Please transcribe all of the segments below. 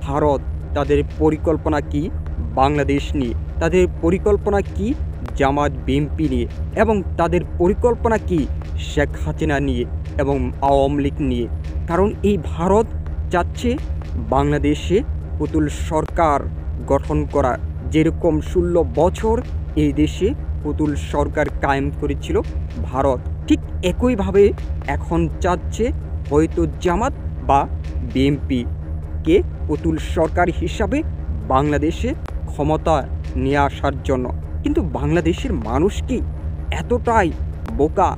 ভারত তাদের পরিকল্পনা কি বাংলাদেশ নিয়ে, তাদের পরিকল্পনা কি জামাত বিএনপি নিয়ে, এবং তাদের পরিকল্পনা কি শেখ হাসিনা নিয়ে এবং আওয়ামী লীগ নিয়ে। কারণ এই ভারত চাচ্ছে বাংলাদেশে পুতুল সরকার গঠন করা, যেরকম 16 বছর এই দেশে পুতুল সরকার কায়েম করেছিল ভারত, ঠিক একইভাবে এখন চাচ্ছে হয়তো জামাত বা বিএনপিকে পুতুল সরকার হিসাবে বাংলাদেশে ক্ষমতা নিয়ে আসার জন্য। কিন্তু বাংলাদেশের মানুষ কি এতটাই বোকা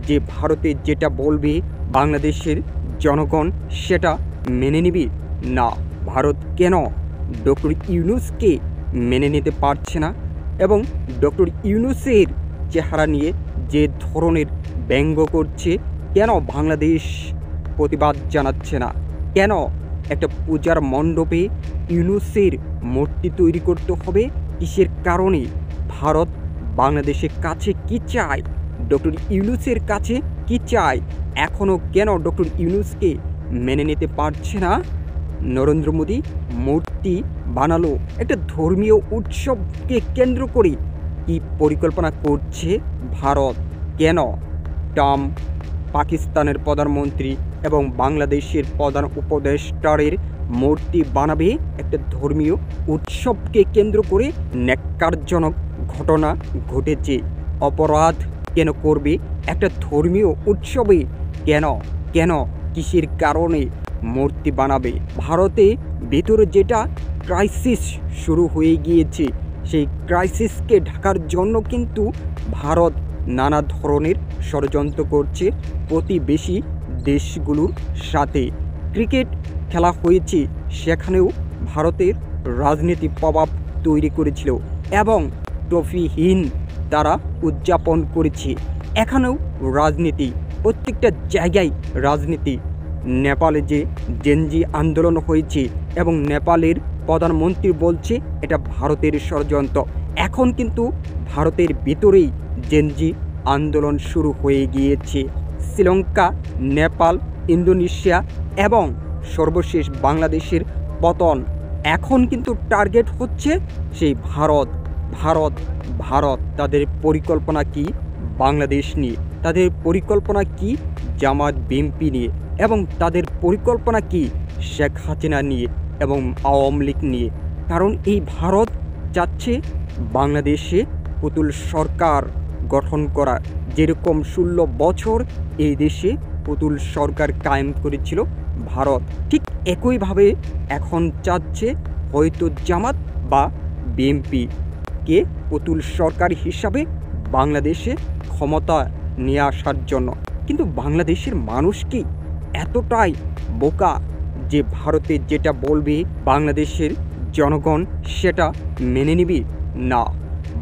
যে ভারতে যেটা বলবে বাংলাদেশের জনগণ সেটা মেনে নেবে? না, ভারত কেন ডক্টর ইউনূসকে মেনে নিতে পারছে না, এবং ডক্টর ইউনূসের চেহারা নিয়ে যে ধরনের ব্যঙ্গ করছে, কেন বাংলাদেশ প্রতিবাদ জানাচ্ছে না? কেন একটা পূজার মণ্ডপে ইউনূসের মূর্তি তৈরি করতে হবে? কিসের কারণে? ভারত বাংলাদেশের কাছে কি চায়? ডক্টর ইউনূসের কাছে কি চায়? এখনও কেন ডক্টর ইউনূসকে মেনে নিতে পারছে না? নরেন্দ্র মোদী মূর্তি বানালো একটা ধর্মীয় উৎসবকে কেন্দ্র করে। কি পরিকল্পনা করছে ভারত? কেন ট্রাম্প পাকিস্তানের প্রধানমন্ত্রী এবং বাংলাদেশের প্রধান উপদেষ্টারের মূর্তি বানাবে একটা ধর্মীয় উৎসবকে কেন্দ্র করে? ন্যাক্কারজনক ঘটনা ঘটেছে। অপরাধ কেন করবে একটা ধর্মীয় উৎসবে? কেন কেন কিসের কারণে মূর্তি বানাবে? ভারতে ভেতরে যেটা ক্রাইসিস শুরু হয়ে গিয়েছে, সেই ক্রাইসিসকে ঢাকার জন্য কিন্তু ভারত নানা ধরনের ষড়যন্ত্র করছে প্রতিবেশী দেশগুলোর সাথে। ক্রিকেট খেলা হয়েছে, সেখানেও ভারতের রাজনীতি প্রভাব তৈরি করেছিল এবং ট্রফিহীন তারা উদযাপন করেছে। এখানেও রাজনীতি, প্রত্যেকটা জায়গায় রাজনীতি। নেপালে যে জেনজি আন্দোলন হয়েছে এবং নেপালের প্রধানমন্ত্রী বলছে এটা ভারতের ষড়যন্ত্র। এখন কিন্তু ভারতের ভিতরেই জেনজি আন্দোলন শুরু হয়ে গিয়েছে। শ্রীলঙ্কা, নেপাল, ইন্দোনেশিয়া এবং সর্বশেষ বাংলাদেশের পতন। এখন কিন্তু টার্গেট হচ্ছে সেই ভারত। ভারত ভারত তাদের পরিকল্পনা কি বাংলাদেশ নিয়ে, তাদের পরিকল্পনা কি জামাত বিএনপি নিয়ে, এবং তাদের পরিকল্পনা কি শেখ হাসিনা নিয়ে এবং আওয়ামী লীগ নিয়ে। কারণ এই ভারত চাচ্ছে বাংলাদেশে পুতুল সরকার গঠন করা, যেরকম 16 বছর এই দেশে পুতুল সরকার কায়েম করেছিল ভারত, ঠিক একইভাবে এখন চাচ্ছে হয়তো জামাত বা বিএনপিকে পুতুল সরকার হিসাবে বাংলাদেশে ক্ষমতা নিয়ে আসার জন্য। কিন্তু বাংলাদেশের মানুষ কি এতটাই বোকা যে ভারতে যেটা বলবে বাংলাদেশের জনগণ সেটা মেনে নেবে? না,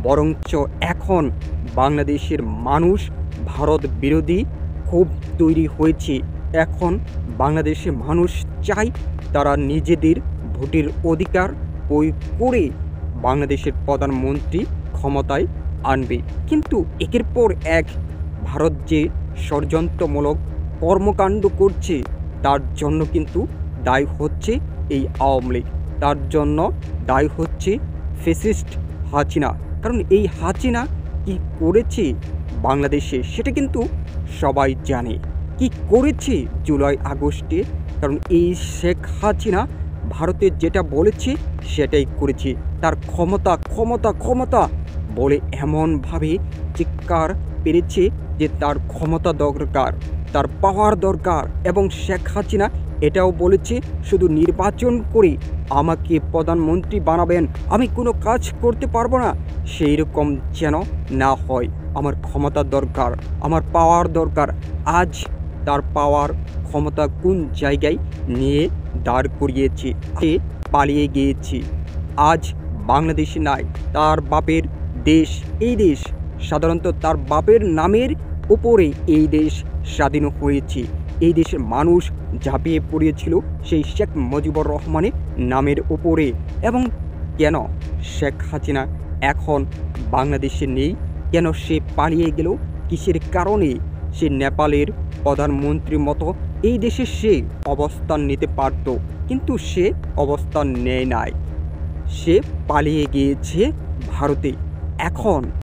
বরঞ্চ এখন বাংলাদেশের মানুষ ভারত বিরোধী ক্ষোভ তৈরি হয়েছে। এখন বাংলাদেশের মানুষ চায় তারা নিজেদের ভোটের অধিকার প্রয়োগ করে বাংলাদেশের প্রধানমন্ত্রী ক্ষমতায় আনবে। কিন্তু একের পর এক ভারত যে ষড়যন্ত্রমূলক কর্মকাণ্ড করছে তার জন্য কিন্তু দায়ী হচ্ছে এই আওয়ামী লীগ, তার জন্য দায়ী হচ্ছে ফ্যাসিস্ট হাসিনা। কারণ এই হাসিনা কি করেছে বাংলাদেশে সেটা কিন্তু সবাই জানে। কি করেছে জুলাই আগস্টে? কারণ এই শেখ হাসিনা ভারতে যেটা বলেছে সেটাই করেছে। তার ক্ষমতা ক্ষমতা ক্ষমতা বলে এমনভাবে চিৎকার পেরেছে যে তার ক্ষমতা দরকার, তার পাওয়ার দরকার। এবং শেখ হাসিনা এটাও বলেছে শুধু নির্বাচন করে আমাকে প্রধানমন্ত্রী বানাবেন, আমি কোনো কাজ করতে পারবো না। সেই রকম যেন না হয়, আমার ক্ষমতা দরকার, আমার পাওয়ার দরকার। আজ তার পাওয়ার ক্ষমতা কোন জায়গায় নিয়ে দাঁড় করিয়েছে? সে পালিয়ে গিয়েছে, আজ বাংলাদেশে নাই। তার বাপের দেশ এই দেশ, সাধারণত তার বাপের নামের উপরে এই দেশ স্বাধীন হয়েছে। এই দেশের মানুষ ঝাঁপিয়ে পড়িয়েছিল সেই শেখ মুজিবুর রহমানের নামের উপরে। এবং কেন শেখ হাসিনা এখন বাংলাদেশে নেই? কেন সে পালিয়ে গেল? কিসের কারণে? সে নেপালের প্রধানমন্ত্রীর মতো এই দেশে সে অবস্থান নিতে পারত, কিন্তু সে অবস্থান নেয় নাই, সে পালিয়ে গিয়েছে ভারতে। এখন